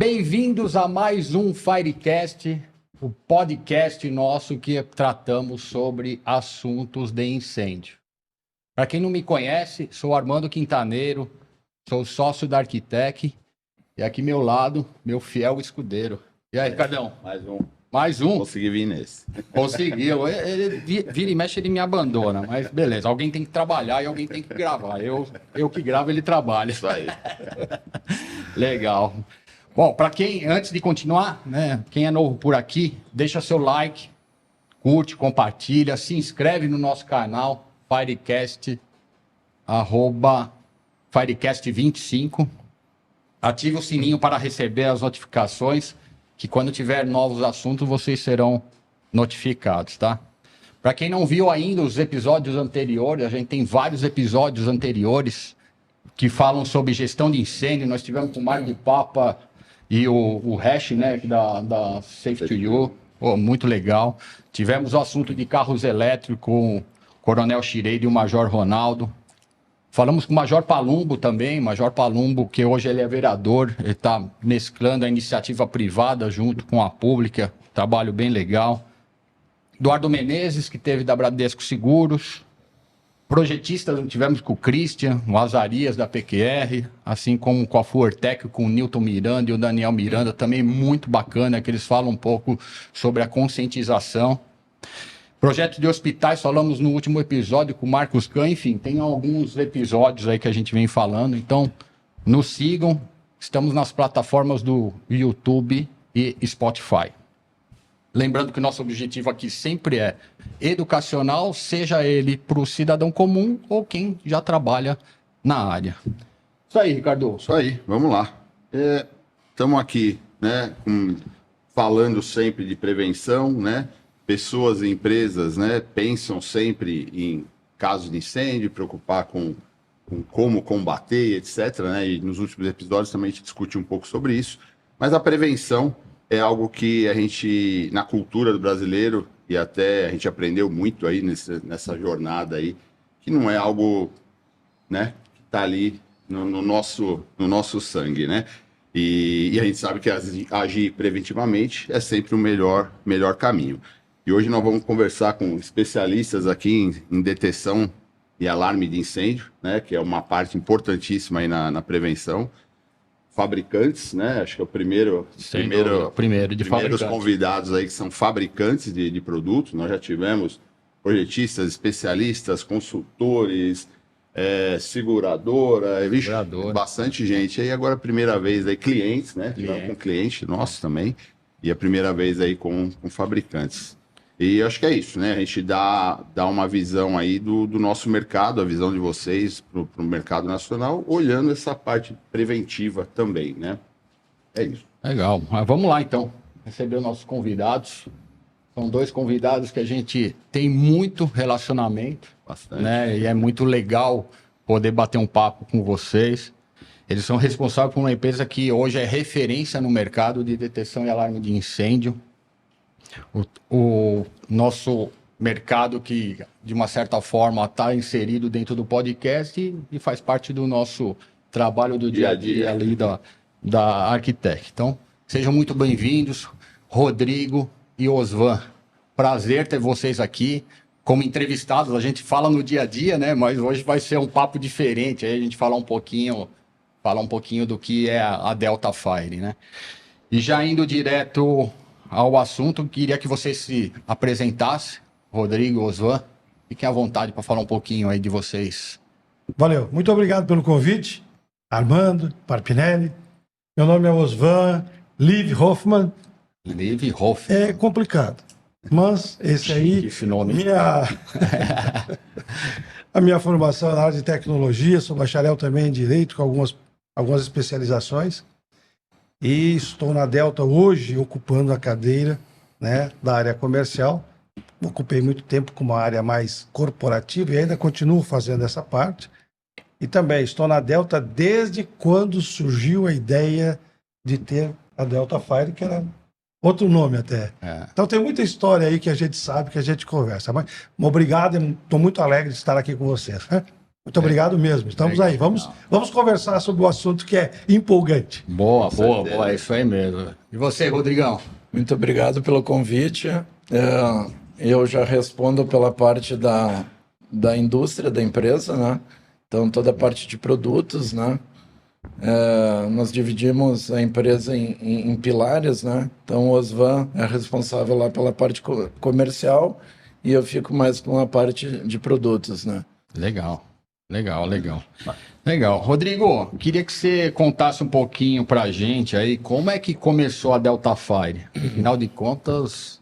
Bem-vindos a mais um Firecast, o podcast nosso que tratamos sobre assuntos de incêndio. Para quem não me conhece, sou Armando Quintaneiro, sou sócio da Arquitec e aqui ao meu lado, meu fiel escudeiro. E aí, Ricardão? Mais um? Consegui vir nesse. Conseguiu. Ele vira e mexe, ele me abandona, mas beleza. Alguém tem que trabalhar e alguém tem que gravar. Eu que gravo, ele trabalha. Isso aí. Legal. Bom, para quem, antes de continuar, né, quem é novo por aqui, deixa seu like, curte, compartilha, se inscreve no nosso canal, Firecast, @Firecast25. Ative o sininho para receber as notificações, que quando tiver novos assuntos, vocês serão notificados, tá? Para quem não viu ainda os episódios anteriores, a gente tem vários episódios anteriores que falam sobre gestão de incêndio. Nós tivemos com o Mário de Papa e o Hash, né, da Safe to You, muito legal. Tivemos o assunto de carros elétricos com o Coronel Chireiro e o Major Ronaldo. Falamos com o Major Palumbo também, Major Palumbo, que hoje ele é vereador, ele está mesclando a iniciativa privada junto com a pública, trabalho bem legal. Eduardo Menezes, que teve da Bradesco Seguros. Projetistas, tivemos com o Christian, o Azarias da PQR, assim como com a Fuortec, com o Newton Miranda e o Daniel Miranda, também muito bacana, que eles falam um pouco sobre a conscientização. Projeto de hospitais, falamos no último episódio com o Marcos Kahn, enfim, tem alguns episódios aí que a gente vem falando, então nos sigam, estamos nas plataformas do YouTube e Spotify. Lembrando que o nosso objetivo aqui sempre é educacional, seja ele para o cidadão comum ou quem já trabalha na área. Isso aí, Ricardo. Isso aí, vamos lá. Estamos aqui, né, falando sempre de prevenção, né? Pessoas e empresas, né, pensam sempre em casos de incêndio, preocupar com como combater, etc., né? E nos últimos episódios também a gente discute um pouco sobre isso. Mas a prevenção é algo que a gente, na cultura do brasileiro, e até a gente aprendeu muito aí nessa jornada aí, que não é algo, né, que está ali no nosso sangue, né? E a gente sabe que agir preventivamente é sempre o melhor caminho. E hoje nós vamos conversar com especialistas aqui em detecção e alarme de incêndio, né, que é uma parte importantíssima aí na prevenção. Fabricantes, né? Acho que é o primeiros convidados aí que são fabricantes de produtos. Nós já tivemos projetistas, especialistas, consultores, seguradora, bastante gente. Aí agora a primeira vez aí clientes, né? Tivemos com cliente nosso também, e a primeira vez aí com fabricantes. E acho que é isso, né? A gente dá uma visão aí do nosso mercado, a visão de vocês para o mercado nacional, olhando essa parte preventiva também, né? É isso. Legal. Mas vamos lá, então. Receber os nossos convidados. São dois convidados que a gente tem muito relacionamento. Bastante. Né? E é muito legal poder bater um papo com vocês. Eles são responsáveis por uma empresa que hoje é referência no mercado de detecção e alarme de incêndio. O nosso mercado que, de uma certa forma, está inserido dentro do podcast e faz parte do nosso trabalho do dia a dia ali da Arquitec. Então, sejam muito bem-vindos, Rodrigo e Osvan. Prazer ter vocês aqui como entrevistados. A gente fala no dia a dia, né? Mas hoje vai ser um papo diferente. Aí a gente fala um pouquinho do que é a Delta Fire, né? E já indo direto ao assunto, queria que vocês se apresentassem, Rodrigo e Osvan. Fiquem à vontade para falar um pouquinho aí de vocês. Valeu, muito obrigado pelo convite, Armando, Parpinelli. Meu nome é Osvan Liv Hoffman. Liv Hoffman. É complicado, mas esse aí, esse nome. A minha formação é na área de tecnologia, sou bacharel também em Direito, com algumas especializações. E estou na Delta hoje, ocupando a cadeira, né, da área comercial. Ocupei muito tempo com uma área mais corporativa e ainda continuo fazendo essa parte. E também estou na Delta desde quando surgiu a ideia de ter a Delta Fire, que era outro nome até. Então tem muita história aí que a gente sabe, que a gente conversa. Mas obrigado, estou muito alegre de estar aqui com vocês, né? Muito obrigado mesmo. Estamos aí. Vamos conversar sobre o assunto que é empolgante. Boa, é isso aí mesmo. E você, Rodrigão? Muito obrigado pelo convite. Eu já respondo pela parte da indústria da empresa, né? Então, toda a parte de produtos, né? Nós dividimos a empresa em pilares, né? Então, o Osvan é responsável lá pela parte comercial e eu fico mais com a parte de produtos, né? Legal. Rodrigo, queria que você contasse um pouquinho pra gente aí como é que começou a Delta Fire. Afinal de contas,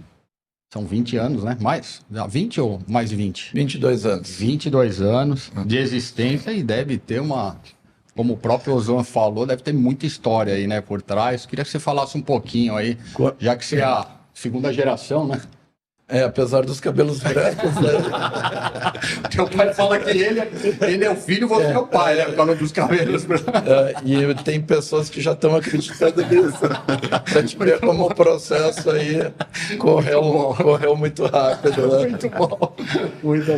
são 20 anos, né? Mais? 20 ou mais 20? 22 anos. 22 anos de existência e deve ter como o próprio Ozan falou, deve ter muita história aí, né, por trás. Queria que você falasse um pouquinho aí, já que você é a segunda geração, né? Apesar dos cabelos brancos, né? Teu pai fala que ele é o filho, você é o pai, né? Por causa dos cabelos brancos. E tem pessoas que já estão acreditando nisso. Pra te ver como o processo aí correu muito rápido, né? Muito bom.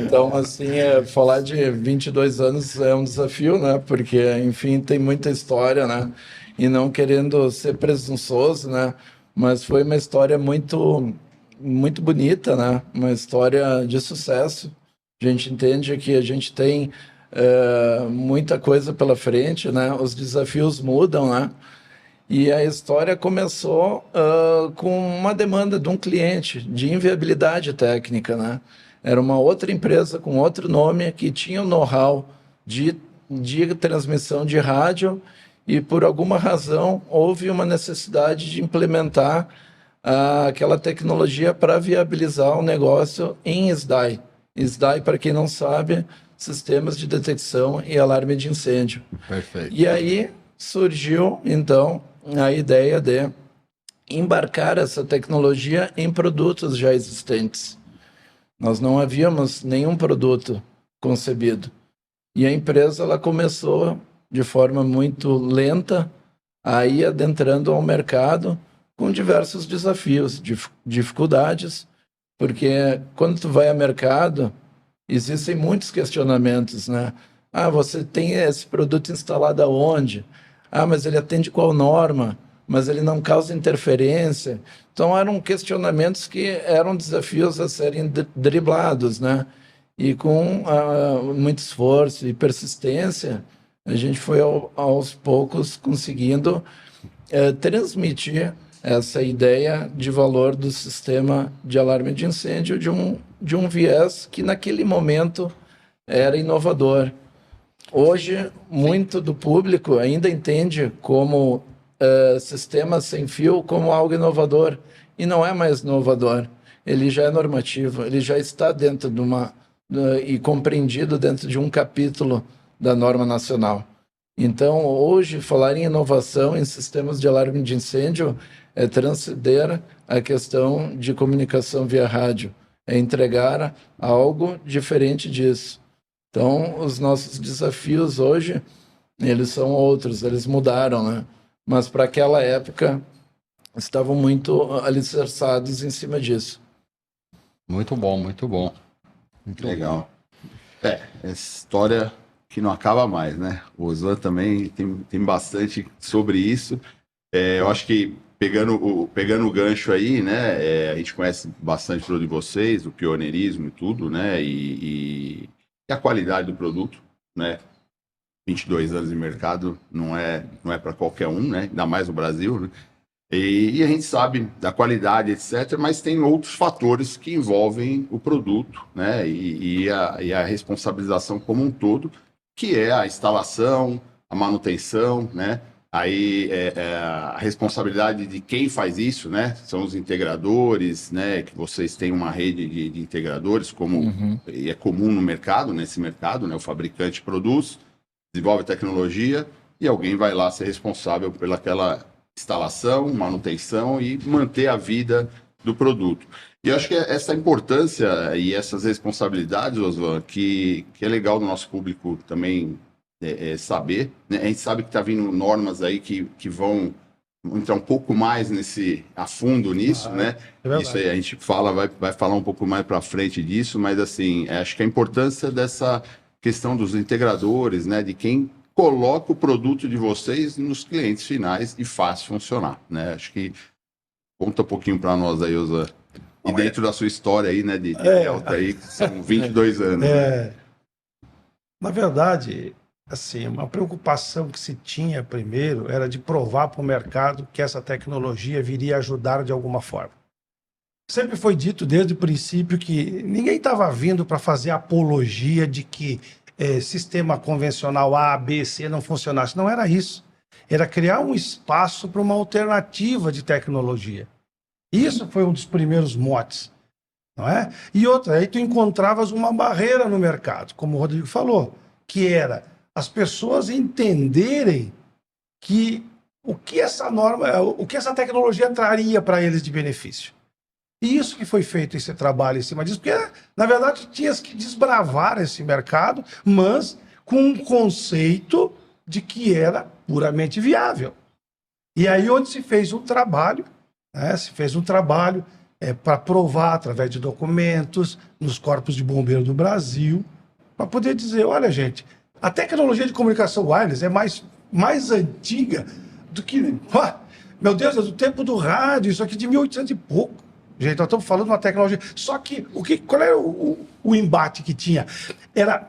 Então, assim, falar de 22 anos é um desafio, né? Porque, enfim, tem muita história, né? E não querendo ser presunçoso, né? Mas foi uma história muito bonita, né? Uma história de sucesso. A gente entende que a gente tem muita coisa pela frente, né? Os desafios mudam, né? E a história começou com uma demanda de um cliente de inviabilidade técnica, né? Era uma outra empresa com outro nome que tinha o know-how de transmissão de rádio e por alguma razão houve uma necessidade de implementar aquela tecnologia para viabilizar o negócio em SDI. SDI, para quem não sabe, sistemas de detecção e alarme de incêndio. Perfeito. E aí surgiu, então, a ideia de embarcar essa tecnologia em produtos já existentes. Nós não havíamos nenhum produto concebido. E a empresa ela começou de forma muito lenta a ir adentrando ao mercado com diversos desafios, dificuldades, porque quando tu vai ao mercado, existem muitos questionamentos, né? Você tem esse produto instalado aonde? Mas ele atende qual norma? Mas ele não causa interferência? Então, eram questionamentos que eram desafios a serem driblados, né? E com muito esforço e persistência, a gente foi aos poucos conseguindo transmitir essa ideia de valor do sistema de alarme de incêndio de um viés que naquele momento era inovador. Hoje, muito do público ainda entende como sistema sem fio como algo inovador, e não é mais inovador. Ele já é normativo, ele já está dentro e compreendido dentro de um capítulo da norma nacional. Então, hoje, falar em inovação em sistemas de alarme de incêndio é transcender a questão de comunicação via rádio, é entregar algo diferente disso. Então, os nossos desafios hoje, eles são outros, eles mudaram, né? Mas para aquela época, estavam muito alicerçados em cima disso. Muito bom. Legal. Essa história que não acaba mais, né? O Ozan também tem bastante sobre isso. Eu acho que pegando o gancho aí, né? A gente conhece bastante o produto de vocês, o pioneirismo e tudo, né? E a qualidade do produto, né? 22 anos de mercado não é para qualquer um, né? Ainda mais no Brasil, né? E a gente sabe da qualidade, etc., mas tem outros fatores que envolvem o produto, né? E a responsabilização como um todo, que é a instalação, a manutenção, né? Aí a responsabilidade de quem faz isso, né? São os integradores, né? Que vocês têm uma rede de integradores, como e é comum no mercado, nesse mercado, né? O fabricante produz, desenvolve tecnologia e alguém vai lá ser responsável pelaquela instalação, manutenção e manter a vida do produto. E eu acho que essa importância e essas responsabilidades, Osvan, que é legal do nosso público também saber, né? A gente sabe que está vindo normas aí que vão entrar um pouco mais a fundo nisso, né? Isso aí a gente vai falar um pouco mais para frente disso, mas assim, acho que a importância dessa questão dos integradores, né? De quem coloca o produto de vocês nos clientes finais e faz funcionar, né? Acho que conta um pouquinho para nós aí, Osan. E dentro da sua história aí, né, de Delta aí, que são 22 anos. Né? Na verdade, assim, uma preocupação que se tinha primeiro era de provar para o mercado que essa tecnologia viria ajudar de alguma forma. Sempre foi dito desde o princípio que ninguém estava vindo para fazer apologia de que sistema convencional A, B, C não funcionasse. Não era isso. Era criar um espaço para uma alternativa de tecnologia. Isso foi um dos primeiros motes, não é? E outra, aí tu encontravas uma barreira no mercado, como o Rodrigo falou, que era as pessoas entenderem que o que essa norma, o que essa tecnologia traria para eles de benefício. E isso que foi feito, esse trabalho em cima disso, porque, na verdade, tinha que desbravar esse mercado, mas com um conceito de que era puramente viável. E aí onde se fez um trabalho, né, para provar, através de documentos, nos corpos de bombeiros do Brasil, para poder dizer, olha, gente, a tecnologia de comunicação wireless é mais antiga do que... meu Deus, é do tempo do rádio, isso aqui de 1800 e pouco. Gente, nós estamos falando de uma tecnologia... Só que, qual era o embate que tinha? Era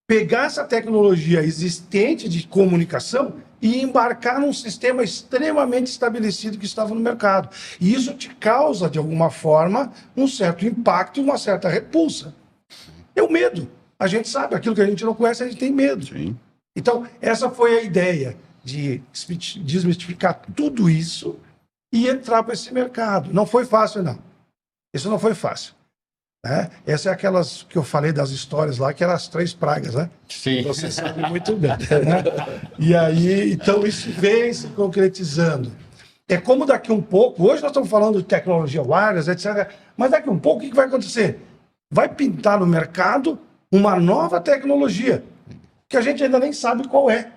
pegar essa tecnologia existente de comunicação e embarcar num sistema extremamente estabelecido que estava no mercado. E isso te causa, de alguma forma, um certo impacto e uma certa repulsa. É o medo. A gente sabe, aquilo que a gente não conhece, a gente tem medo. Sim. Então, essa foi a ideia de desmistificar tudo isso e entrar para esse mercado. Não foi fácil, não. Isso não foi fácil. Né? Essa é aquelas que eu falei das histórias lá, que eram as 3 pragas, né? Sim. Você sabe muito bem. Né? E aí, então, isso vem se concretizando. É como daqui um pouco, hoje nós estamos falando de tecnologia wireless, etc. Mas daqui um pouco, o que vai acontecer? Vai pintar no mercado uma nova tecnologia, que a gente ainda nem sabe qual é.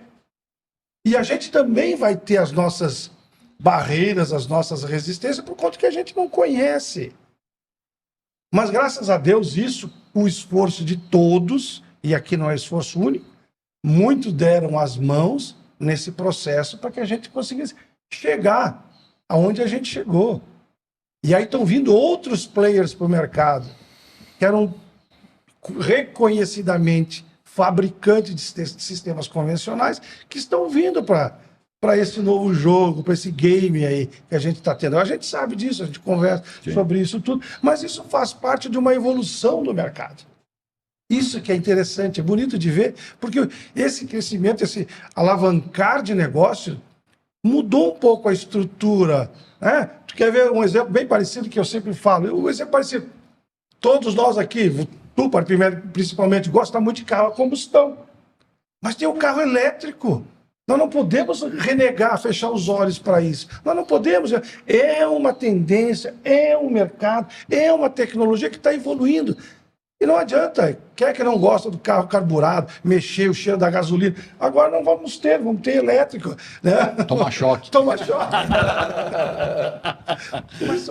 E a gente também vai ter as nossas barreiras, as nossas resistências, por conta que a gente não conhece. Mas, graças a Deus, isso, o esforço de todos, e aqui não é esforço único, muitos deram as mãos nesse processo para que a gente conseguisse chegar aonde a gente chegou. E aí estão vindo outros players para o mercado, que eram reconhecidamente fabricantes de sistemas convencionais, que estão vindo para esse novo jogo, para esse game aí que a gente está tendo. A gente sabe disso, a gente conversa sobre isso tudo, mas isso faz parte de uma evolução do mercado. Isso que é interessante, é bonito de ver, porque esse crescimento, esse alavancar de negócio mudou um pouco a estrutura. Né? Tu quer ver um exemplo bem parecido que eu sempre falo? Um exemplo parecido. Todos nós aqui, tu principalmente, gosta muito de carro a combustão, mas tem o carro elétrico. Nós não podemos renegar, fechar os olhos para isso. Nós não podemos. É uma tendência, é um mercado, é uma tecnologia que está evoluindo. E não adianta, quer que não gosta do carro carburado, mexer o cheiro da gasolina. Agora não vamos ter elétrico. Né? Toma choque. Toma choque. Mas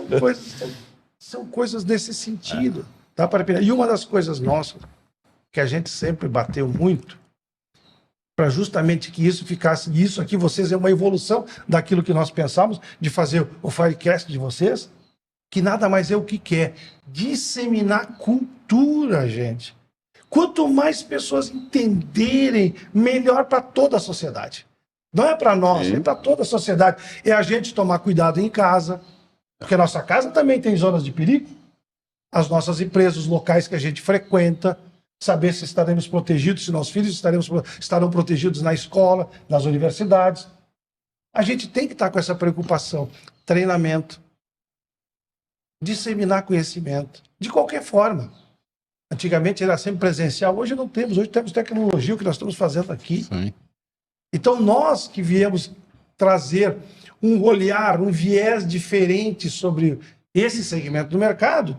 são coisas nesse sentido. Tá? E uma das coisas nossas, que a gente sempre bateu muito, para justamente que isso ficasse, isso aqui, vocês, é uma evolução daquilo que nós pensamos, de fazer o Firecast de vocês, que nada mais é o que quer, disseminar cultura, gente. Quanto mais pessoas entenderem, melhor para toda a sociedade. Não é para nós, é para toda a sociedade. É a gente tomar cuidado em casa, porque a nossa casa também tem zonas de perigo. As nossas empresas, os locais que a gente frequenta, saber se estaremos protegidos, se nossos filhos estarão protegidos na escola, nas universidades. A gente tem que estar com essa preocupação. Treinamento, disseminar conhecimento, de qualquer forma. Antigamente era sempre presencial, hoje não temos, hoje temos tecnologia, o que nós estamos fazendo aqui. Sim. Então nós que viemos trazer um olhar, um viés diferente sobre esse segmento do mercado,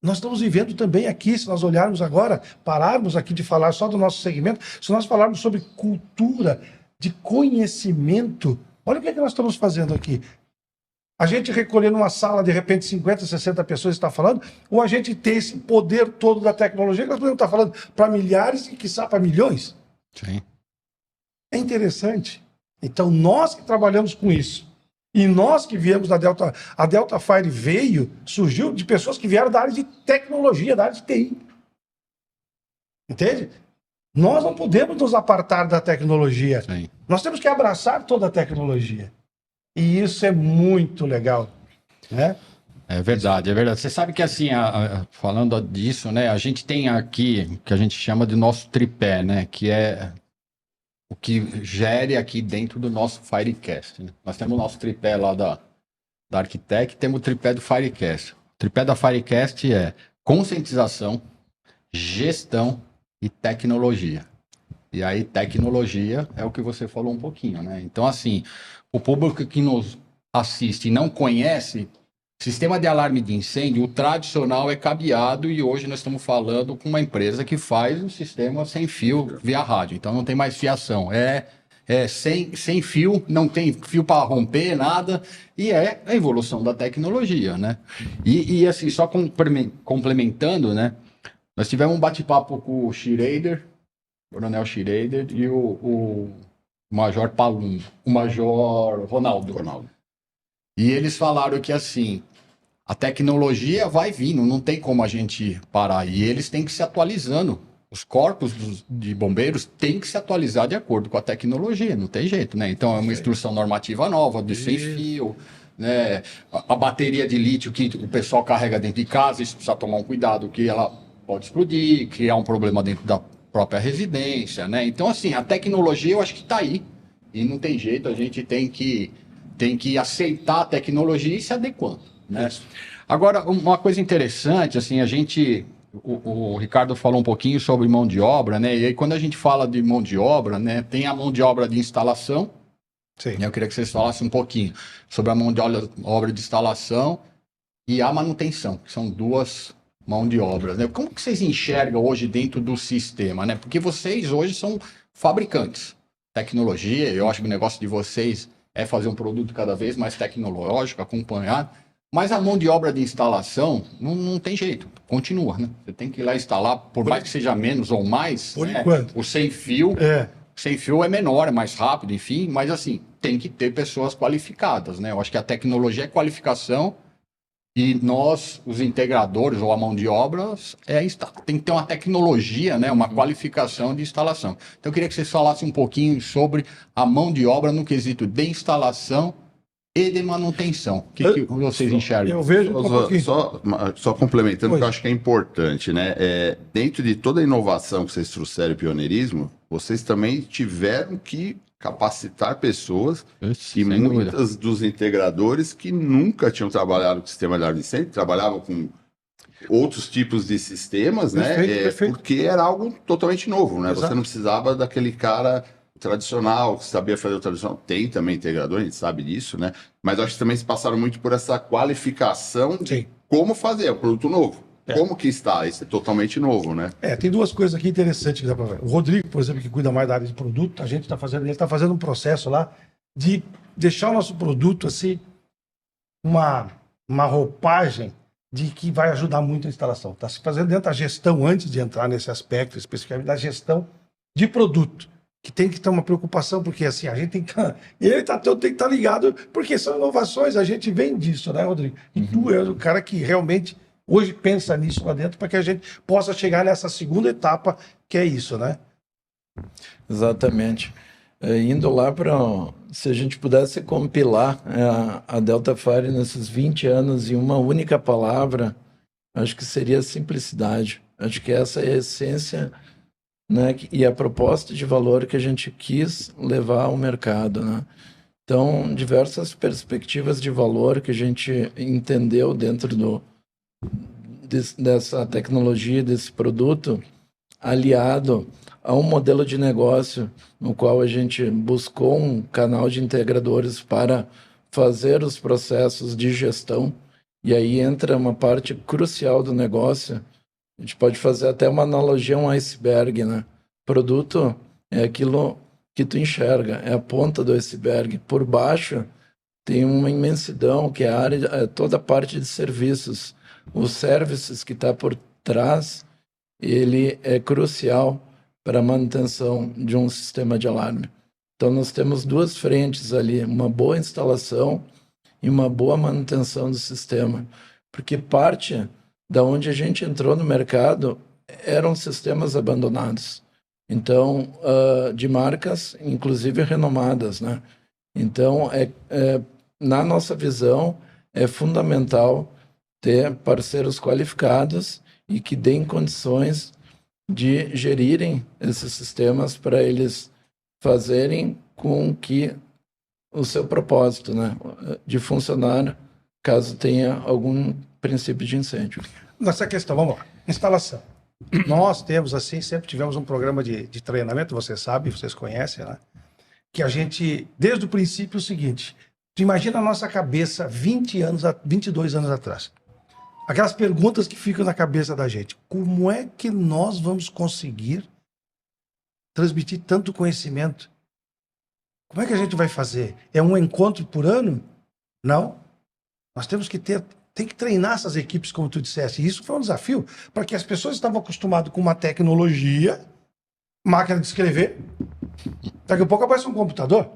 nós estamos vivendo também aqui, se nós olharmos agora, pararmos aqui de falar só do nosso segmento, se nós falarmos sobre cultura, de conhecimento, olha o que é que nós estamos fazendo aqui. A gente recolher numa sala, de repente, 50, 60 pessoas está falando, ou a gente ter esse poder todo da tecnologia que nós podemos estar falando para milhares e, quiçá, para milhões? Sim. É interessante. Então, nós que trabalhamos com isso, e nós que viemos da Delta, a Delta Fire surgiu de pessoas que vieram da área de tecnologia, da área de TI. Entende? Nós não podemos nos apartar da tecnologia. Sim. Nós temos que abraçar toda a tecnologia. E isso é muito legal, né? É verdade, é verdade. Você sabe que assim, falando disso, né, a gente tem aqui o que a gente chama de nosso tripé, né, que é o que gere aqui dentro do nosso Firecast, né? Nós temos o nosso tripé lá da Arquitect, temos o tripé do Firecast. O tripé da Firecast é conscientização, gestão e tecnologia. E aí, tecnologia é o que você falou um pouquinho, né? Então, assim, o público que nos assiste e não conhece, sistema de alarme de incêndio, o tradicional é cabeado e hoje nós estamos falando com uma empresa que faz um sistema sem fio via rádio. Então, não tem mais fiação. Sem fio, não tem fio para romper, nada. E é a evolução da tecnologia, né? E assim, só complementando, né? Nós tivemos um bate-papo com o Schrader, Coronel Schrader, e o Major Palum, o Major Ronaldo. E eles falaram que, assim, a tecnologia vai vindo, não tem como a gente parar. E eles têm que se atualizando. Os corpos de bombeiros têm que se atualizar de acordo com a tecnologia, não tem jeito, né? Então, é uma instrução normativa nova, de sem fio, né? A bateria de lítio que o pessoal carrega dentro de casa, isso precisa tomar um cuidado, que ela pode explodir, criar um problema dentro da própria residência, né? Então, assim, a tecnologia eu acho que está aí. E não tem jeito, a gente tem que aceitar a tecnologia e se adequando, né? Agora, uma coisa interessante, assim, o Ricardo falou um pouquinho sobre mão de obra, né? E aí, quando a gente fala de mão de obra, né? Tem a mão de obra de instalação. Sim. Eu queria que vocês falassem um pouquinho sobre a mão de obra de instalação e a manutenção, que são duas mão de obras, né? Como que vocês enxergam hoje dentro do sistema, né? Porque vocês hoje são fabricantes. Tecnologia, eu acho que o negócio de vocês é fazer um produto cada vez mais tecnológico, acompanhar, mas a mão de obra de instalação não tem jeito, continua, né? Você tem que ir lá instalar, por mais que seja menos ou mais, Por né? enquanto. O sem fio é menor, é mais rápido, enfim, mas assim, tem que ter pessoas qualificadas, né? Eu acho que a tecnologia é qualificação. E nós, os integradores ou a mão de obras, tem que ter uma tecnologia, né, uma qualificação de instalação. Então, eu queria que vocês falassem um pouquinho sobre a mão de obra no quesito de instalação e de manutenção. O que vocês enxergam? Eu vejo um pouquinho. Só complementando, Pois. que eu acho que é importante, né? Dentro de toda a inovação que vocês trouxeram, pioneirismo, vocês também tiveram que capacitar pessoas e Sem dúvida. muitas dos integradores que nunca tinham trabalhado com sistema de alarme de incêndio, trabalhavam com outros tipos de sistemas, né? Perfeito. Porque era algo totalmente novo, né? Exato. Você não precisava daquele cara tradicional, que sabia fazer o tradicional. Tem também integrador, a gente sabe disso, né? Mas eu acho que também se passaram muito por essa qualificação de Sim. como fazer o produto novo. Como que está? Isso é totalmente novo, né? Tem duas coisas aqui interessantes que dá para ver. O Rodrigo, por exemplo, que cuida mais da área de produto, ele está fazendo um processo lá de deixar o nosso produto assim, uma roupagem de que vai ajudar muito a instalação. Está se fazendo dentro da gestão, antes de entrar nesse aspecto especificamente da gestão de produto, que tem que ter uma preocupação, porque assim, a gente tem que tem que estar ligado, porque são inovações, a gente vem disso, né, Rodrigo? E tu és o cara que realmente hoje pensa nisso lá dentro para que a gente possa chegar nessa segunda etapa, que é isso, né? Exatamente. Indo lá para... Se a gente pudesse compilar a Delta Fire nesses 20 anos em uma única palavra, acho que seria simplicidade. Acho que essa é a essência, né, e a proposta de valor que a gente quis levar ao mercado, né? Então, diversas perspectivas de valor que a gente entendeu dentro dessa tecnologia, desse produto, aliado a um modelo de negócio no qual a gente buscou um canal de integradores para fazer os processos de gestão. E aí entra uma parte crucial do negócio. A gente pode fazer até uma analogia a um iceberg, né? Produto é aquilo que tu enxerga, é a ponta do iceberg. Por baixo tem uma imensidão que é a área, toda a parte de serviços, os services que está por trás, ele é crucial para a manutenção de um sistema de alarme. Então, nós temos duas frentes ali, uma boa instalação e uma boa manutenção do sistema, porque parte da onde a gente entrou no mercado eram sistemas abandonados, então, de marcas, inclusive renomadas, né? Então, na nossa visão, é fundamental ter parceiros qualificados e que deem condições de gerirem esses sistemas para eles fazerem com que o seu propósito, né, de funcionar caso tenha algum princípio de incêndio. Nessa questão, vamos lá. Instalação. Nós temos, assim, sempre tivemos um programa de treinamento, você sabe, vocês conhecem, né? Que a gente, desde o princípio, é o seguinte: tu imagina a nossa cabeça 22 anos atrás. Aquelas perguntas que ficam na cabeça da gente. Como é que nós vamos conseguir transmitir tanto conhecimento? Como é que a gente vai fazer? É um encontro por ano? Não. Nós temos que tem que treinar essas equipes, como tu disseste. E isso foi um desafio, porque as pessoas estavam acostumadas com uma tecnologia, máquina de escrever, daqui a pouco aparece um computador.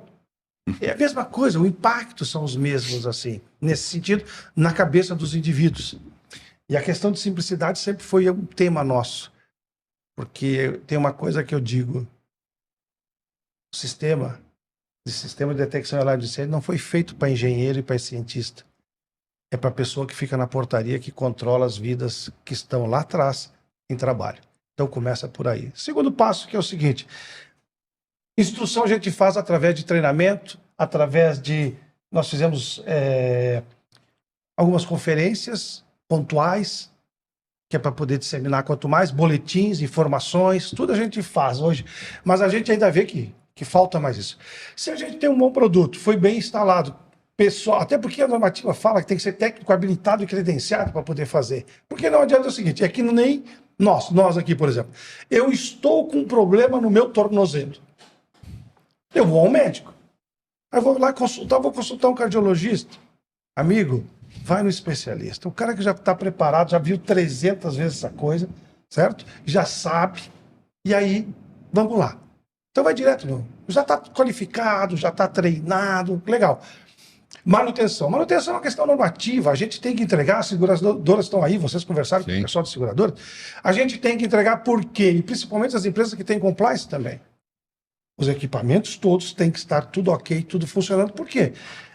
É a mesma coisa, o impacto são os mesmos, assim, nesse sentido, na cabeça dos indivíduos. E a questão de simplicidade sempre foi um tema nosso, porque tem uma coisa que eu digo: o sistema de detecção e alarme de incêndio não foi feito para engenheiro e para cientista. É para a pessoa que fica na portaria, que controla as vidas que estão lá atrás em trabalho. Então começa por aí. Segundo passo, que é o seguinte: instrução a gente faz através de treinamento, através de... Nós fizemos algumas conferências pontuais, que é para poder disseminar quanto mais, boletins, informações, tudo a gente faz hoje. Mas a gente ainda vê que falta mais isso. Se a gente tem um bom produto, foi bem instalado, pessoal, até porque a normativa fala que tem que ser técnico habilitado e credenciado para poder fazer. Porque não adianta o seguinte, é que nem nós aqui, por exemplo. Eu estou com um problema no meu tornozelo. Eu vou ao médico. Aí vou lá vou consultar um cardiologista. Amigo, vai no especialista. O cara que já está preparado, já viu 300 vezes essa coisa, certo? Já sabe. E aí, vamos lá. Então vai direto. Já está qualificado, já está treinado. Legal. Manutenção. Manutenção é uma questão normativa. A gente tem que entregar, as seguradoras estão aí, vocês conversaram com o pessoal de seguradora. A gente tem que entregar por quê? E principalmente as empresas que têm compliance também. Os equipamentos todos têm que estar tudo ok, tudo funcionando. Por quê?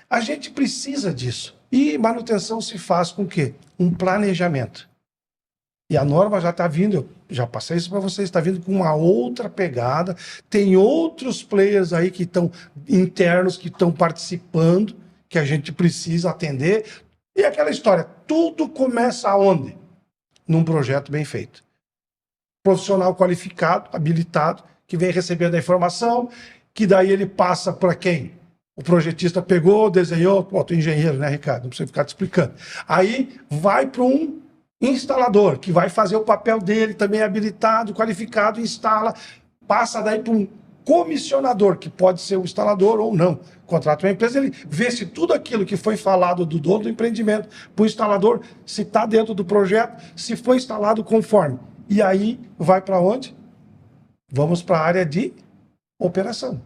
A gente precisa disso. E manutenção se faz com o quê? Um planejamento. E a norma já está vindo, eu já passei isso para vocês, está vindo com uma outra pegada. Tem outros players aí que estão internos, que estão participando, que a gente precisa atender. E aquela história, tudo começa aonde? Num projeto bem feito. Profissional qualificado, habilitado, que vem recebendo a informação, que daí ele passa para quem? O projetista pegou, desenhou, tu engenheiro, né, Ricardo? Não precisa ficar te explicando. Aí vai para um instalador, que vai fazer o papel dele, também habilitado, qualificado, instala, passa daí para um comissionador, que pode ser o instalador ou não. Contrata uma empresa, ele vê se tudo aquilo que foi falado do dono do empreendimento para o instalador, se está dentro do projeto, se foi instalado conforme. E aí vai para onde? Vamos para a área de operação.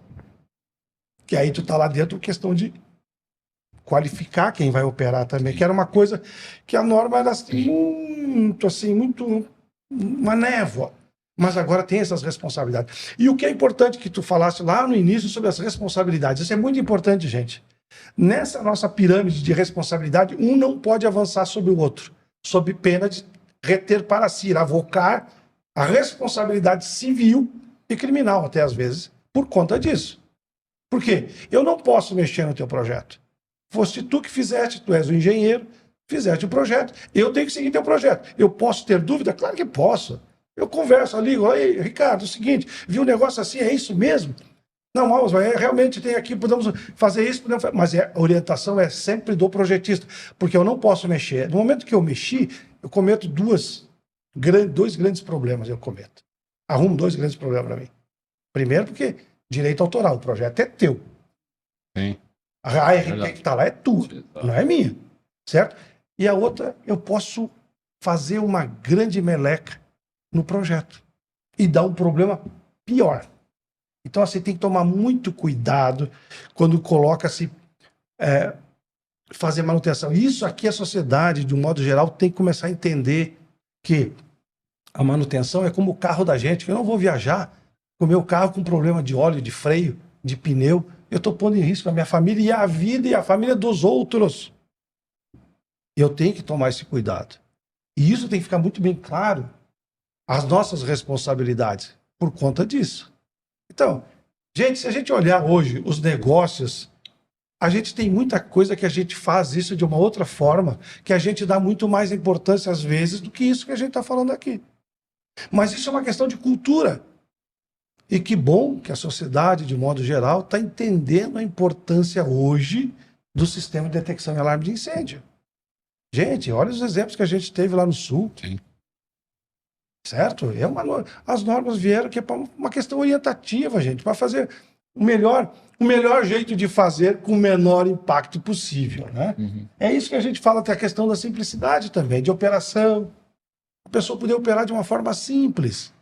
Que aí tu está lá dentro, questão de qualificar quem vai operar também, que era uma coisa que a norma era muito uma névoa. Mas agora tem essas responsabilidades. E o que é importante que tu falasse lá no início sobre as responsabilidades, isso é muito importante, gente. Nessa nossa pirâmide de responsabilidade, um não pode avançar sobre o outro, sob pena de reter para si, avocar a responsabilidade civil e criminal, até às vezes, por conta disso. Por quê? Eu não posso mexer no teu projeto. Foste tu que fizeste, tu és o engenheiro, fizeste o projeto, eu tenho que seguir teu projeto. Eu posso ter dúvida? Claro que posso. Eu converso ali, oi, Ricardo, é o seguinte, vi um negócio assim, é isso mesmo? Não, mas realmente tem aqui, podemos fazer isso, podemos fazer. Mas a orientação é sempre do projetista, porque eu não posso mexer. No momento que eu mexi, eu cometo dois grandes problemas, Arrumo dois grandes problemas para mim. Primeiro, porque direito autoral, o projeto é teu. Sim. A ARP que está lá é tua, não é minha, certo? E a outra, eu posso fazer uma grande meleca no projeto e dar um problema pior. Então, assim, tem que tomar muito cuidado quando coloca-se fazer manutenção. Isso aqui, a sociedade, de um modo geral, tem que começar a entender que a manutenção é como o carro da gente, que eu não vou viajar com o meu carro com problema de óleo, de freio, de pneu. Eu estou pondo em risco a minha família e a vida e a família dos outros. Eu tenho que tomar esse cuidado. E isso tem que ficar muito bem claro, as nossas responsabilidades, por conta disso. Então, gente, se a gente olhar hoje os negócios, a gente tem muita coisa que a gente faz isso de uma outra forma, que a gente dá muito mais importância às vezes do que isso que a gente está falando aqui. Mas isso é uma questão de cultura. E que bom que a sociedade, de modo geral, está entendendo a importância hoje do sistema de detecção e alarme de incêndio. Gente, olha os exemplos que a gente teve lá no Sul. Sim. Certo? As normas vieram que é para uma questão orientativa, gente, para fazer o melhor jeito de fazer com o menor impacto possível, né? Uhum. É isso que a gente fala, tem a questão da simplicidade também, de operação. A pessoa poder operar de uma forma simples.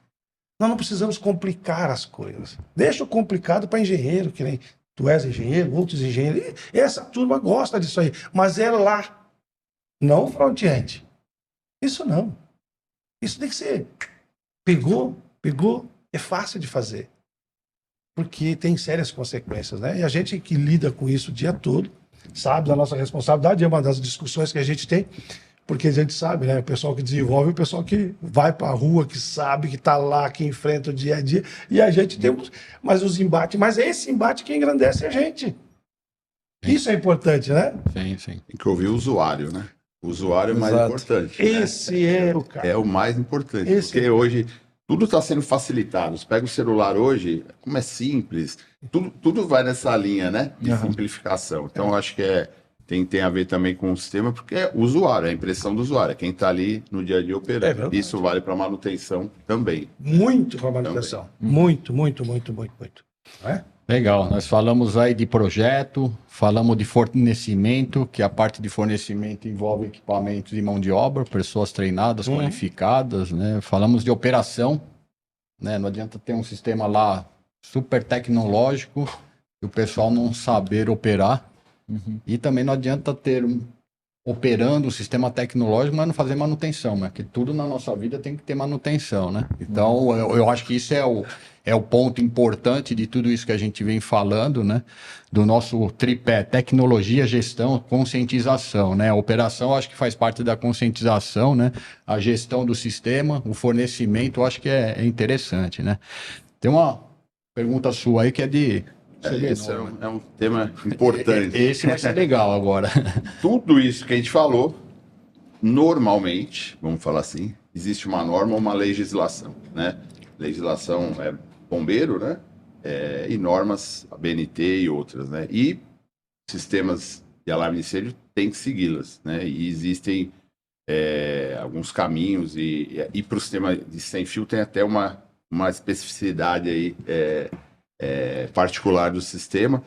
Nós não precisamos complicar as coisas. Deixa o complicado para engenheiro, que nem tu és engenheiro, outros engenheiros. Essa turma gosta disso aí, mas é lá, não front-end. Isso não. Isso tem que ser. Pegou, é fácil de fazer. Porque tem sérias consequências, né? E a gente que lida com isso o dia todo, sabe da nossa responsabilidade, é uma das discussões que a gente tem, porque a gente sabe, né? O pessoal que desenvolve, o pessoal que vai para a rua, que sabe, que está lá, que enfrenta o dia a dia, e a gente tem mas os embates, mas é esse embate que engrandece a gente. Isso é importante, né? Sim, sim. Tem que ouvir o usuário, né? O usuário é o mais Exato. importante. Né? Esse é o cara. É o mais importante. Esse Porque hoje tudo está sendo facilitado. Você pega o celular hoje, como é simples, tudo vai nessa linha, né? De simplificação. Então, eu acho que tem a ver também com o sistema, porque é o usuário, é a impressão do usuário, é quem está ali no dia a dia operando. verdade. Isso vale para manutenção também. Muito para a manutenção. Muito. Não é? Legal, nós falamos aí de projeto, falamos de fornecimento, que a parte de fornecimento envolve equipamentos e mão de obra, pessoas treinadas, qualificadas, né? Falamos de operação, né? Não adianta ter um sistema lá super tecnológico e o pessoal não saber operar. E também não adianta ter operando um sistema tecnológico, mas não fazer manutenção, né? Porque tudo na nossa vida tem que ter manutenção, né? Então, eu acho que isso é o ponto importante de tudo isso que a gente vem falando, né? Do nosso tripé, tecnologia, gestão, conscientização, né? A operação, eu acho que faz parte da conscientização, né? A gestão do sistema, o fornecimento, eu acho que é interessante, né? Tem uma pergunta sua aí que é de... Esse é um tema importante. Esse vai ser legal agora. Tudo isso que a gente falou, normalmente, vamos falar assim, existe uma norma ou uma legislação, né? Legislação é bombeiro, né? E normas, a BNT e outras, né? E sistemas de alarme de incêndio têm que segui-las, né? E existem alguns caminhos e para o sistema de sem fio tem até uma especificidade aí particular do sistema.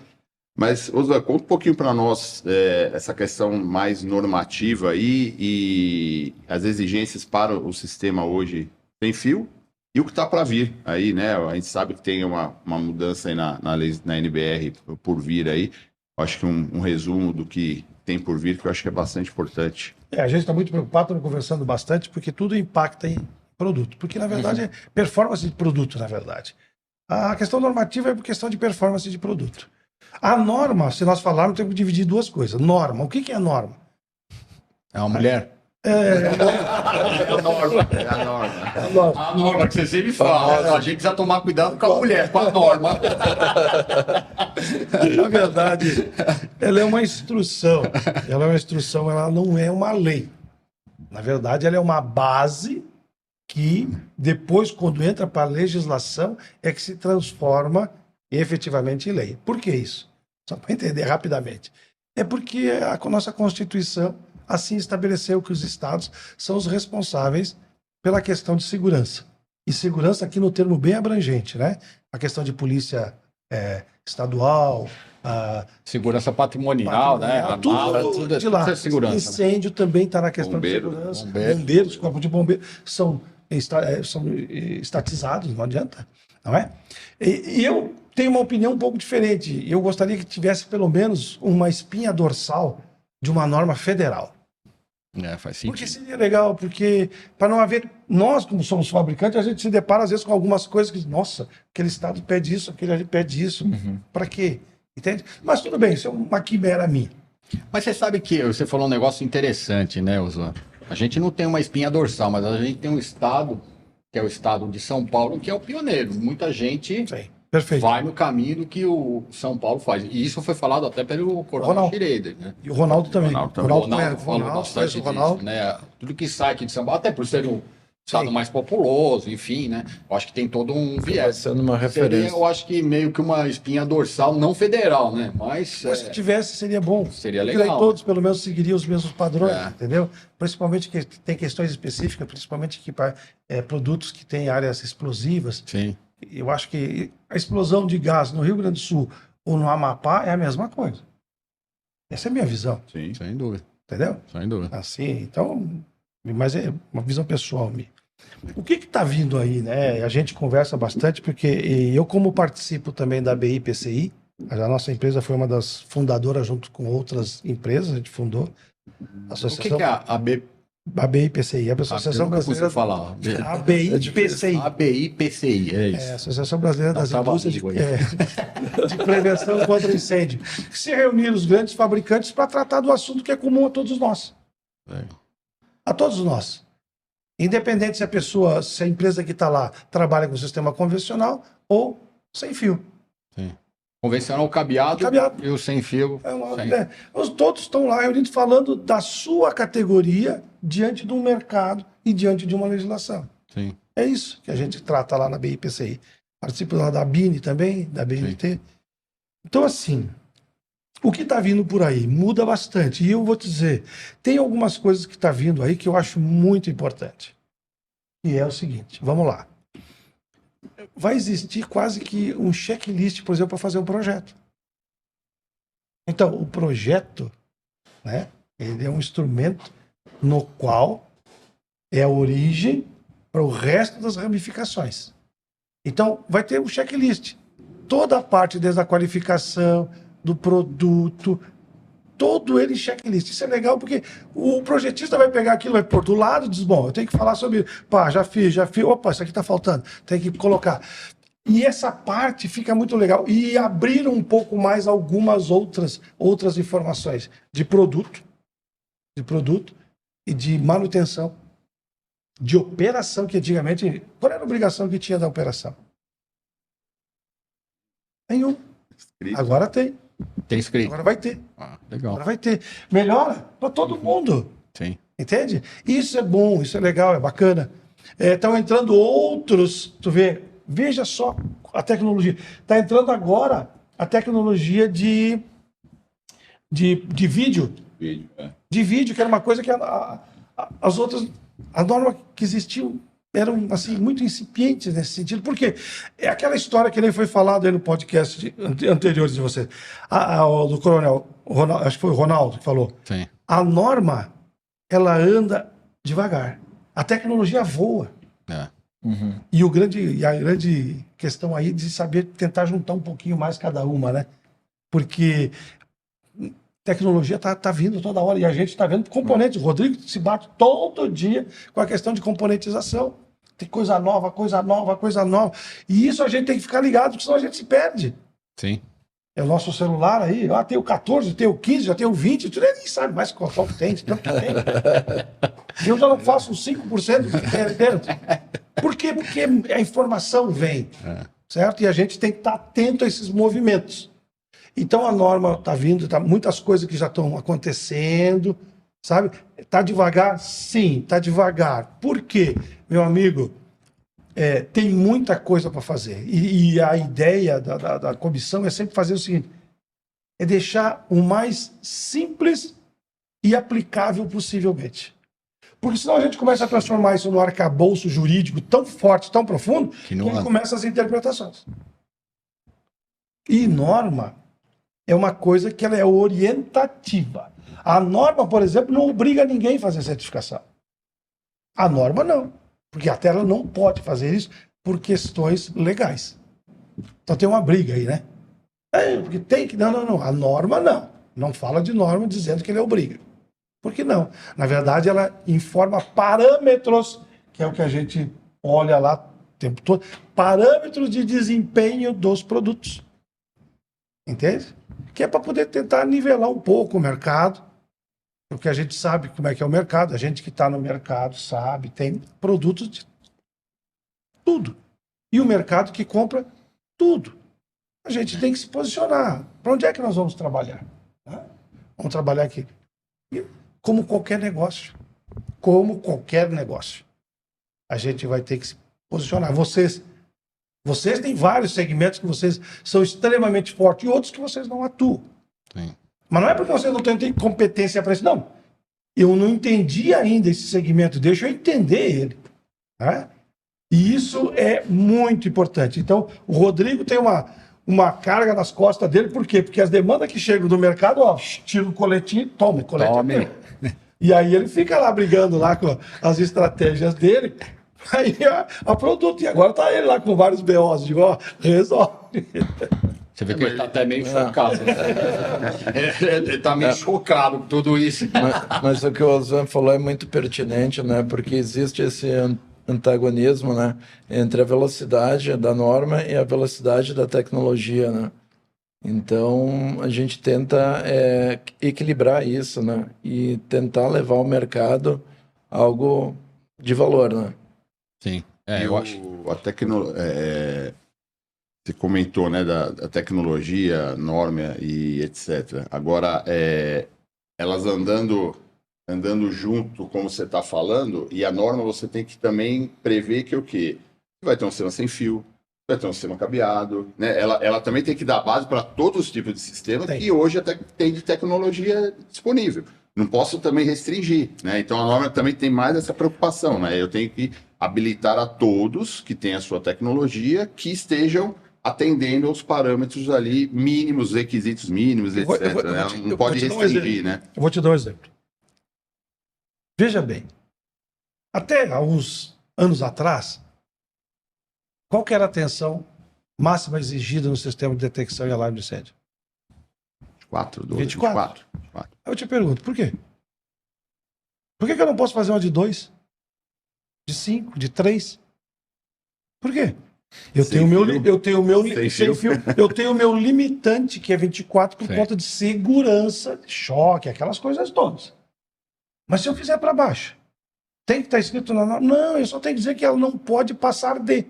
Mas, Oswaldo, conta um pouquinho para nós essa questão mais normativa aí e as exigências para o sistema hoje sem fio e o que está para vir aí, né? A gente sabe que tem uma mudança aí na NBR por vir aí. Acho que um resumo do que tem por vir, que eu acho que é bastante importante. A gente está muito preocupado, estamos conversando bastante, porque tudo impacta em produto. Porque, na verdade, é performance de produto, na verdade. A questão normativa é por questão de performance de produto. A norma, se nós falarmos, temos que dividir duas coisas. Norma, o que é a norma? É uma mulher? É a norma. A norma que você sempre fala. A gente precisa tomar cuidado com a mulher, com a norma. Na verdade, ela é uma instrução. Ela não é uma lei. Na verdade, ela é uma base que depois, quando entra para a legislação, é que se transforma efetivamente em lei. Por que isso? Só para entender rapidamente. É porque a nossa Constituição assim estabeleceu que os estados são os responsáveis pela questão de segurança. E segurança aqui no termo bem abrangente, né? A questão de polícia estadual, Segurança patrimonial, né? Tudo de lá. Tudo é segurança. Incêndio também está na questão Bombeiro, de segurança. bombeiro. Bombeiros, corpo de bombeiros são estatizados, não adianta, não é? E eu tenho uma opinião um pouco diferente. Eu gostaria que tivesse pelo menos uma espinha dorsal de uma norma federal. Faz Porque sentido. seria legal, porque para não haver. Nós, como somos fabricantes, a gente se depara às vezes com algumas coisas que, nossa, aquele estado pede isso, aquele ali pede isso. Para quê? Entende? Mas tudo bem, isso é uma quimera minha. Mas você sabe que você falou um negócio interessante, né, Oswaldo? A gente não tem uma espinha dorsal, mas a gente tem um estado, que é o estado de São Paulo, que é o pioneiro. Muita gente Sim, perfeito. vai no caminho que o São Paulo faz. E isso foi falado até pelo Coronel Ronaldo. Schroeder, né? E o Ronaldo também. Ronaldo também. Ronaldo falou bastante Ronaldo. disso, né? Tudo que sai aqui de São Paulo, até por ser um estado mais populoso, enfim, né? Eu acho que tem todo um Vai viés. sendo uma Seria, referência. eu acho que meio que uma espinha dorsal, não federal, né? Mas Mas se tivesse, seria bom. Seria Porque legal. daí todos, pelo menos, seguiriam os mesmos padrões, É. entendeu? Principalmente que tem questões específicas, principalmente que produtos que têm áreas explosivas. sim. Eu acho que a explosão de gás no Rio Grande do Sul ou no Amapá é a mesma coisa. Essa é a minha visão, Sim. Sem dúvida, entendeu? sem dúvida. Assim, então, mas é uma visão pessoal minha. O que está vindo aí, né? A gente conversa bastante, porque eu, como participo também da BIPCI, a nossa empresa foi uma das fundadoras junto com outras empresas, a gente fundou a O que associação, é a a BIPCI, a Associação Brasileira, falar? a BIPCI, ABIPCI, é isso. Associação Brasileira das Não, tava Indústrias língua aí. de Prevenção contra Incêndio, que se reuniram os grandes fabricantes para tratar do assunto que é comum a todos nós. A todos nós. Independente se se a empresa que está lá trabalha com sistema convencional ou sem fio. Convencional cabeado, Cabeado. e o sem fio. Todos estão lá reunidos falando da sua categoria diante de um mercado e diante de uma legislação. Sim. É isso que a gente trata lá na BIPCI. Participo lá da BINE também, da BNT. Então, assim, o que está vindo por aí muda bastante. E eu vou te dizer, tem algumas coisas que está vindo aí que eu acho muito importante. E é o seguinte, vamos lá. Vai existir quase que um checklist, por exemplo, para fazer um projeto. Então, o projeto, né, ele é um instrumento no qual é a origem para o resto das ramificações. Então, vai ter um checklist. Toda a parte, desde a qualificação, do produto, todo ele em checklist. Isso é legal porque o projetista vai pegar aquilo, vai pôr do lado e diz, bom, eu tenho que falar sobre, pá, já fiz, opa, isso aqui está faltando, tem que colocar. E essa parte fica muito legal. E abrir um pouco mais algumas outras informações de produto e de manutenção, de operação, que antigamente, qual era a obrigação que tinha da operação? Nenhum. Agora tem. Tem escrito. Agora vai ter. Legal. Agora vai ter. Melhora para todo mundo. Sim. Entende? Isso é bom, isso é legal, é bacana. Estão entrando outros, tu vê, veja só a tecnologia. Está entrando agora a tecnologia de vídeo. De vídeo, que era uma coisa que as outras, a norma que existiam eram assim, muito incipientes nesse sentido. Por quê? É aquela história que nem foi falado aí no podcast anteriores de você. Do Coronel, acho que foi o Ronaldo que falou. Sim. A norma, ela anda devagar. A tecnologia voa. E a grande questão aí de saber tentar juntar um pouquinho mais cada uma, né? Porque tecnologia tá vindo toda hora e a gente está vendo componentes. O Rodrigo se bate todo dia com a questão de componentização. Tem coisa nova, coisa nova, coisa nova. E isso a gente tem que ficar ligado, porque senão a gente se perde. Sim. É o nosso celular aí, tem o 14, tem o 15, já tem o 20, tu nem sabe mais qual que tem, tanto que tem. E eu já não faço os 5% do que tem dentro. Por quê? Porque a informação vem, certo? E a gente tem que estar atento a esses movimentos. Então a norma está vindo, muitas coisas que já estão acontecendo, sabe? Está devagar? Sim, está devagar. Por quê, meu amigo? Tem muita coisa para fazer. E a ideia da comissão é sempre fazer o seguinte: é deixar o mais simples e aplicável possivelmente. Porque senão a gente começa a transformar isso num arcabouço jurídico tão forte, tão profundo, que aí começa as interpretações. E norma é uma coisa que ela é orientativa. A norma, por exemplo, não obriga ninguém a fazer certificação. A norma não, porque até ela não pode fazer isso por questões legais. Então tem uma briga aí, né? Porque tem que... Não. A norma não. Não fala de norma dizendo que ele obriga. Por que não? Na verdade, ela informa parâmetros, que é o que a gente olha lá o tempo todo, parâmetros de desempenho dos produtos. Entende? Que é para poder tentar nivelar um pouco o mercado, porque a gente sabe como é que é o mercado, a gente que está no mercado sabe, tem produtos de tudo. E o mercado que compra tudo. A gente tem que se posicionar. Para onde é que nós vamos trabalhar? Vamos trabalhar aqui. Como qualquer negócio. Como qualquer negócio. A gente vai ter que se posicionar. Vocês têm vários segmentos que vocês são extremamente fortes e outros que vocês não atuam. Sim. Mas não é porque vocês não têm competência para isso, não. Eu não entendi ainda esse segmento, deixa eu entender ele. Né? E isso é muito importante. Então, o Rodrigo tem uma carga nas costas dele, por quê? Porque as demandas que chegam do mercado, ó, tira o coletinho, toma, o colete é meu. E aí ele fica lá brigando lá com as estratégias dele, aí a produto, e agora tá ele lá com vários BOs, digo, ó, resolve. Você vê que ele tá até meio chocado. Ele tá meio chocado com tudo isso. Mas o que o Ozan falou é muito pertinente, né? Porque existe esse antagonismo, né? Entre a velocidade da norma e a velocidade da tecnologia, né? Então, a gente tenta equilibrar isso, né? E tentar levar ao mercado algo de valor, né? Sim, eu acho. Você comentou, né, da tecnologia, norma e etc. Agora, elas andando junto, como você está falando, e a norma você tem que também prever que o quê? Vai ter um sistema sem fio, vai ter um sistema cabeado, né? Ela também tem que dar base para todos os tipos de sistemas que hoje até tem de tecnologia disponível. Não posso também restringir, né? Então a norma também tem mais essa preocupação, né? Eu tenho que habilitar a todos que têm a sua tecnologia que estejam atendendo aos parâmetros ali mínimos, requisitos mínimos, etc. Não pode restringir, né? Eu vou te dar um exemplo. Veja bem, até há uns anos atrás, qual que era a tensão máxima exigida no sistema de detecção e alarme de incêndio? 24. Aí eu te pergunto, por quê? Por que eu não posso fazer uma de 2? De 5? De 3? Por quê? Eu tenho o meu limitante, que é 24, por conta de segurança, de choque, aquelas coisas todas. Mas se eu fizer para baixo, tem que estar escrito na norma? Não, eu só tenho que dizer que ela não pode passar de.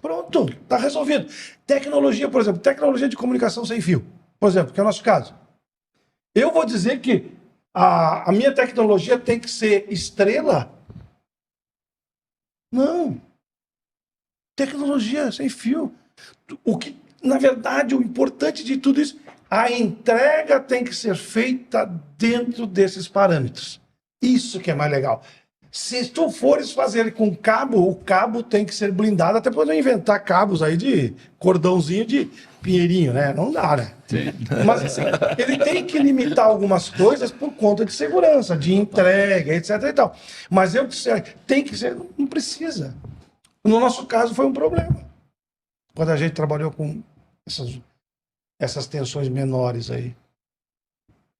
Pronto, está resolvido. Tecnologia, por exemplo, tecnologia de comunicação sem fio. Por exemplo, que é o nosso caso. Eu vou dizer que a minha tecnologia tem que ser estrela? Não. Tecnologia sem fio. O que, na verdade, o importante de tudo isso, a entrega tem que ser feita dentro desses parâmetros. Isso que é mais legal. Se tu fores fazer com cabo, o cabo tem que ser blindado, até para não inventar cabos aí de cordãozinho de pinheirinho, né? Não dá, né? Sim. Mas assim, ele tem que limitar algumas coisas por conta de segurança, de entrega, etc. e tal. Mas eu tem que ser, não precisa. No nosso caso foi um problema. Quando a gente trabalhou com essas tensões menores aí.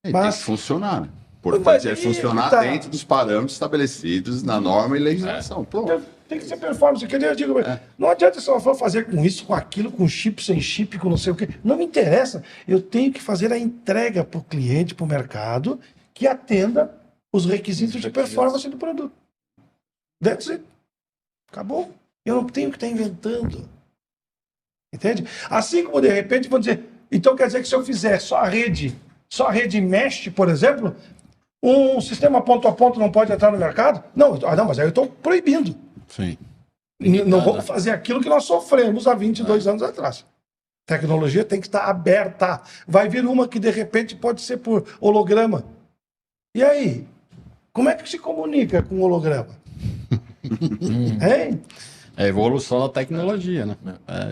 Mas tem que funcionar, né? O importante é funcionar dentro dos parâmetros estabelecidos na norma e legislação. Pronto. Tem que ser performance. Eu digo, não adianta só fazer com isso, com aquilo, com chip, sem chip, com não sei o quê. Não me interessa. Eu tenho que fazer a entrega para o cliente, para o mercado, que atenda os requisitos de performance do produto. That's it. Acabou. Eu não tenho que estar inventando. Entende? Assim como, de repente, vou dizer, então quer dizer que se eu fizer só a rede mesh, por exemplo, um sistema ponto a ponto não pode entrar no mercado? Não, mas aí eu estou proibindo. Sim. Não vamos fazer aquilo que nós sofremos há 22 anos atrás. Tecnologia tem que estar aberta. Vai vir uma que, de repente, pode ser por holograma. E aí? Como é que se comunica com holograma? Hein? É a evolução da tecnologia, né?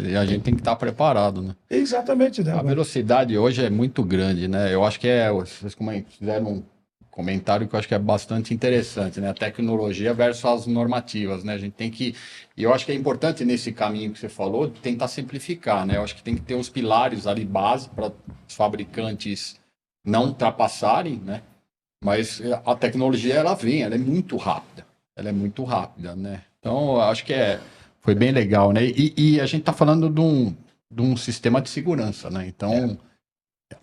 E a gente tem que estar preparado, né? Exatamente, né? A velocidade hoje é muito grande, né? Eu acho que vocês fizeram um comentário que eu acho que é bastante interessante, né? A tecnologia versus as normativas, né? A gente tem que... E eu acho que é importante nesse caminho que você falou, tentar simplificar, né? Eu acho que tem que ter os pilares ali base para os fabricantes não ultrapassarem, né? Mas a tecnologia, ela vem, ela é muito rápida. Ela é muito rápida, né? Então, eu acho que foi bem legal, né? E a gente está falando de um sistema de segurança, né? Então,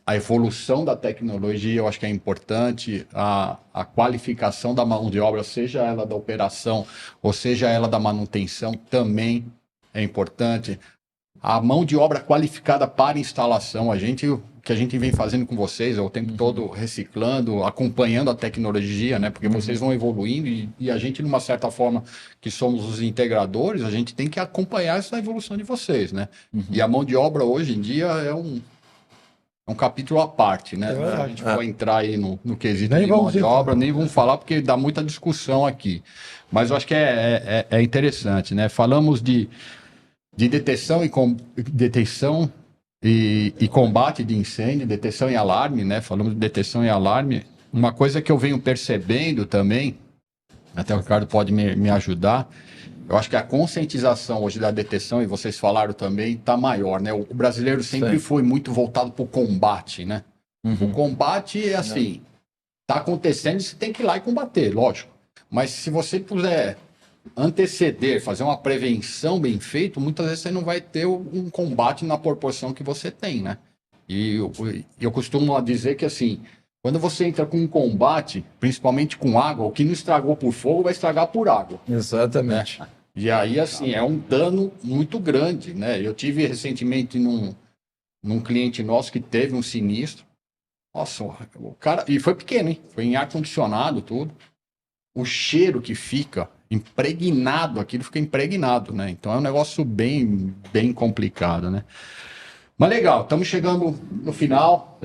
a evolução da tecnologia, eu acho que é importante, a qualificação da mão de obra, seja ela da operação ou seja ela da manutenção, também é importante. A mão de obra qualificada para instalação, o que a gente vem fazendo com vocês é o tempo todo reciclando, acompanhando a tecnologia, né? Porque vocês vão evoluindo e a gente, numa certa forma, que somos os integradores, a gente tem que acompanhar essa evolução de vocês, né? E a mão de obra hoje em dia é um capítulo à parte, né? É Se a gente for entrar aí no quesito Nem de mão vamos de entrar. obra, nem vamos falar porque dá muita discussão aqui. Mas eu acho que é interessante, né? Falamos de detecção e combate de incêndio, detecção e alarme, né? Falamos de detecção e alarme. Uma coisa que eu venho percebendo também, até o Ricardo pode me ajudar, eu acho que a conscientização hoje da detecção, e vocês falaram também, está maior, né? O brasileiro sempre foi muito voltado para o combate, né? O combate é assim, está acontecendo, você tem que ir lá e combater, lógico. Mas se você puder anteceder, fazer uma prevenção bem feita, muitas vezes você não vai ter um combate na proporção que você tem, né? E eu costumo dizer que, assim, quando você entra com um combate, principalmente com água, o que não estragou por fogo vai estragar por água. Exatamente. Né? E aí, assim, é um dano muito grande, né? Eu tive recentemente num cliente nosso que teve um sinistro. Nossa, o cara... E foi pequeno, hein? Foi em ar-condicionado, tudo. O cheiro que fica impregnado, aquilo fica impregnado, né? Então é um negócio bem, bem complicado, né? Mas legal, estamos chegando no final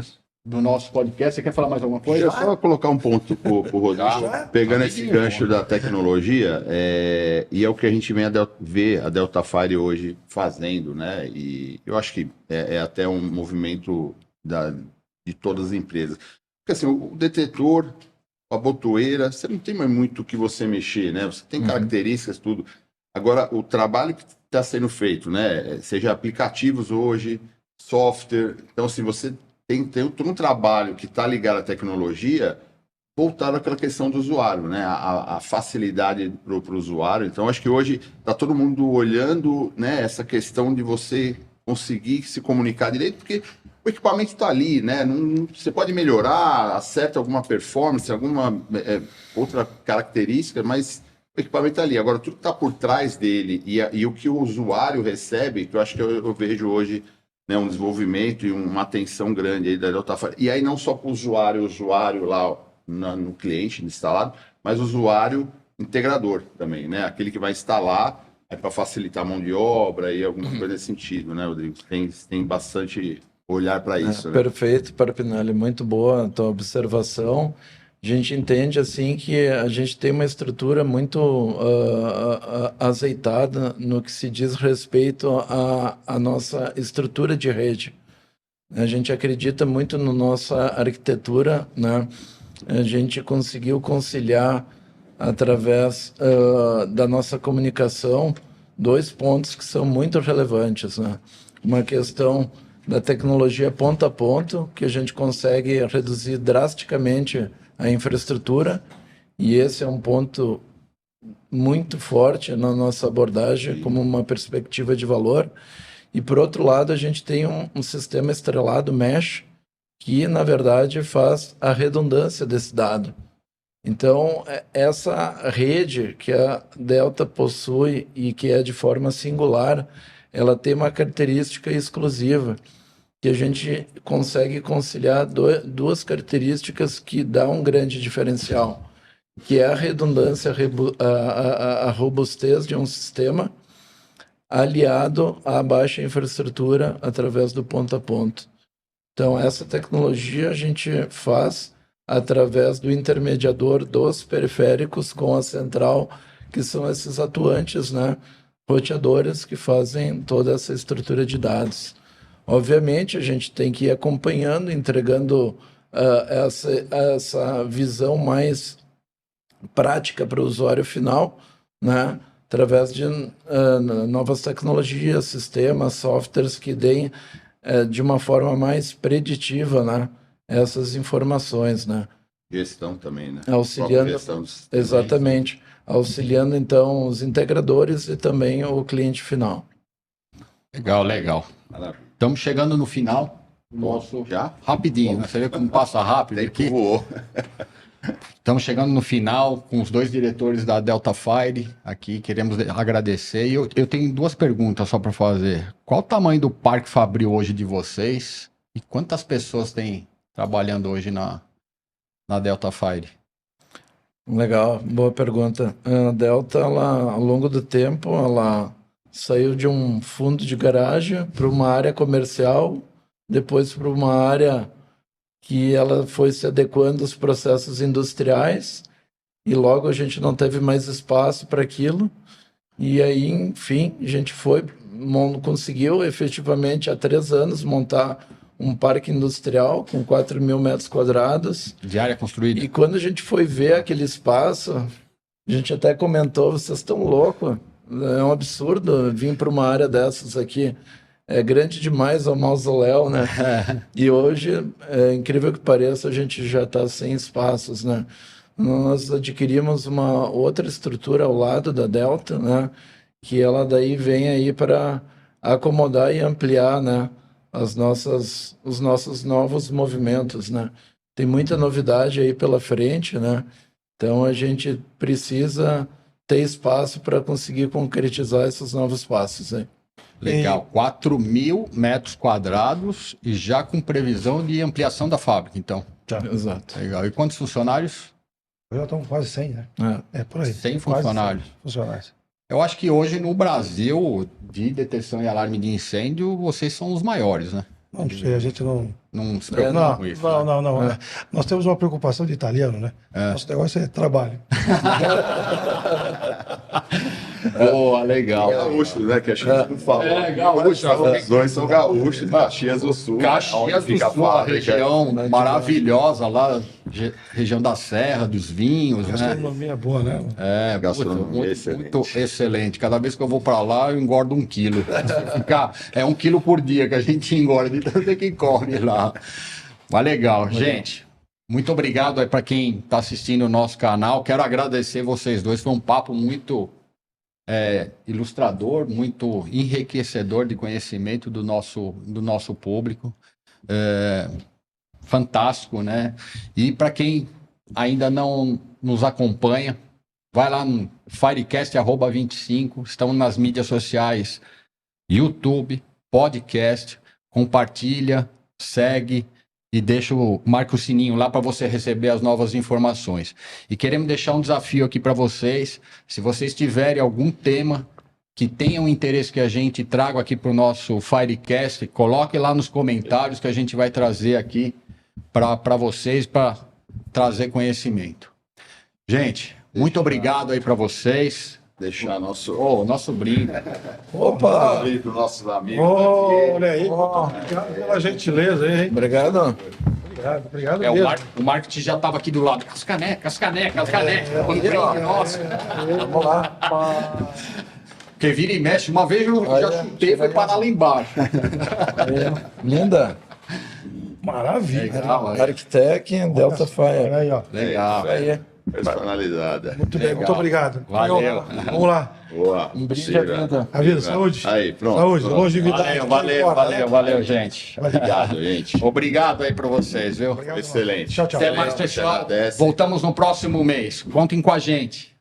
do nosso podcast. Você quer falar mais alguma coisa? Deixa eu só colocar um ponto pro Rodrigo, pegando esse Rapidinho, gancho pô. da tecnologia, e é o que a gente vem ver a Delta Fire hoje fazendo, né? E eu acho que é até um movimento de todas as empresas. Porque assim, o detetor, a botoeira, você não tem mais muito o que você mexer, né? Você tem características, tudo. Agora, o trabalho que está sendo feito, né? Seja aplicativos hoje, software. Então, assim, você tem todo um trabalho que está ligado à tecnologia voltado àquela questão do usuário, né? A facilidade para o usuário. Então, acho que hoje está todo mundo olhando, né, essa questão de você conseguir se comunicar direito, porque o equipamento está ali, né? Você pode melhorar, acerta alguma performance, alguma outra característica, mas o equipamento está ali. Agora, tudo que está por trás dele e o que o usuário recebe, que eu acho que eu vejo hoje, né, um desenvolvimento e uma atenção grande aí da Delta Fire. E aí não só para o usuário lá no cliente instalado, mas o usuário integrador também, né? Aquele que vai instalar para facilitar a mão de obra e alguma coisa nesse sentido, né, Rodrigo? Tem bastante olhar para isso. Né? Perfeito, Parpinelli, muito boa a tua observação. A gente entende assim que a gente tem uma estrutura muito azeitada no que se diz respeito à nossa estrutura de rede. A gente acredita muito na nossa arquitetura, né? A gente conseguiu conciliar através da nossa comunicação dois pontos que são muito relevantes, né? Uma questão da tecnologia ponto a ponto, que a gente consegue reduzir drasticamente a infraestrutura, e esse é um ponto muito forte na nossa abordagem como uma perspectiva de valor. E, por outro lado, a gente tem um sistema estrelado mesh, que, na verdade, faz a redundância desse dado. Então, essa rede que a Delta possui e que é de forma singular, ela tem uma característica exclusiva, que a gente consegue conciliar duas características que dão um grande diferencial, que é a redundância, a robustez de um sistema, aliado à baixa infraestrutura através do ponto a ponto. Então, essa tecnologia a gente faz através do intermediador dos periféricos com a central, que são esses atuantes, né, roteadores que fazem toda essa estrutura de dados. Obviamente, a gente tem que ir acompanhando, entregando essa visão mais prática para o usuário final, né? Através de novas tecnologias, sistemas, softwares que deem de uma forma mais preditiva, né? Essas informações, né? Gestão também, né? Auxiliando, Gestão do sistema. exatamente, auxiliando então os integradores e também o cliente final. Legal, legal. Maravilha. Estamos chegando no final. Nosso Já? rapidinho, né? Você vê como passa rápido Tempo aqui. voou. Estamos chegando no final com os dois diretores da Delta Fire aqui. Queremos agradecer. E eu tenho duas perguntas só para fazer. Qual o tamanho do Parque Fabril hoje de vocês? E quantas pessoas tem trabalhando hoje na Delta Fire? Legal, boa pergunta. A Delta, ela, ao longo do tempo, ela saiu de um fundo de garagem para uma área comercial, depois para uma área que ela foi se adequando aos processos industriais e logo a gente não teve mais espaço para aquilo. E aí, enfim, a gente conseguiu efetivamente há 3 anos montar um parque industrial com 4.000 metros quadrados. De área construída? E quando a gente foi ver aquele espaço, a gente até comentou, vocês estão loucos, é um absurdo vir para uma área dessas aqui. É grande demais o mausoléu, né? E hoje, é incrível que pareça, a gente já está sem espaços, né? Nós adquirimos uma outra estrutura ao lado da Delta, né? Que ela daí vem aí para acomodar e ampliar, né? Os nossos novos movimentos, né? Tem muita novidade aí pela frente, né? Então a gente precisa ter espaço para conseguir concretizar esses novos passos aí. Legal, 4.000 metros quadrados e já com previsão de ampliação da fábrica, então. Tá. Exato. Legal. E quantos funcionários? Já estão quase 100, né? É por aí. 100 Quase funcionários. 100 funcionários. Eu acho que hoje no Brasil, de detecção e alarme de incêndio, vocês são os maiores, né? Não sei, a gente não... Não se preocupa Não, com isso. não, né? não. Nós temos uma preocupação de italiano, né? Nosso negócio é trabalho. Boa, legal. Gaúcho, né? Que a gente não fala. gaúcho. Os dois são gaúchos, Caxias do Sul. Caxias do Sul, a região maravilhosa lá, região da Serra, dos vinhos, né? Gastronomia boa, né? É, Gastronomia muito excelente. Cada vez que eu vou para lá, eu engordo 1 quilo. É 1 quilo por dia que a gente engorda, de tanto que come lá. Mas legal, gente. Muito obrigado aí para quem está assistindo o nosso canal. Quero agradecer vocês dois. Foi um papo muito ilustrador, muito enriquecedor de conhecimento do nosso público. Fantástico, né? E para quem ainda não nos acompanha, vai lá no Firecast@25. Estamos nas mídias sociais, YouTube, podcast. Compartilha, segue e marca o sininho lá para você receber as novas informações. E queremos deixar um desafio aqui para vocês. Se vocês tiverem algum tema que tenham interesse que a gente traga aqui para o nosso Firecast, coloque lá nos comentários que a gente vai trazer aqui para vocês, para trazer conhecimento. Gente, muito obrigado aí para vocês. Deixar nosso brinde. Opa! para os nossos amigos. Olha aí. Obrigado pela gentileza aí, hein? Obrigado. Obrigado O mesmo. marketing já estava aqui do lado. As canecas. Um brinde nosso. Vamos lá. Porque vira e mexe. Uma vez eu já chutei e foi parar lá embaixo. Linda. Maravilha. Legal, Arquitec, Delta Fire. Olha aí, ó. Legal. Aí. Personalizada. Muito bem, muito obrigado. Valeu. Vamos lá. Boa. Um brinde à vida. A vida, saúde. Aí, pronto. Saúde, Pronto. longevidade. Valeu, gente. Obrigado, gente. Obrigado aí para vocês, viu? Obrigado, Excelente. Tchau, tchau. Até mais, Você pessoal. agradece. Voltamos no próximo mês. Contem com a gente.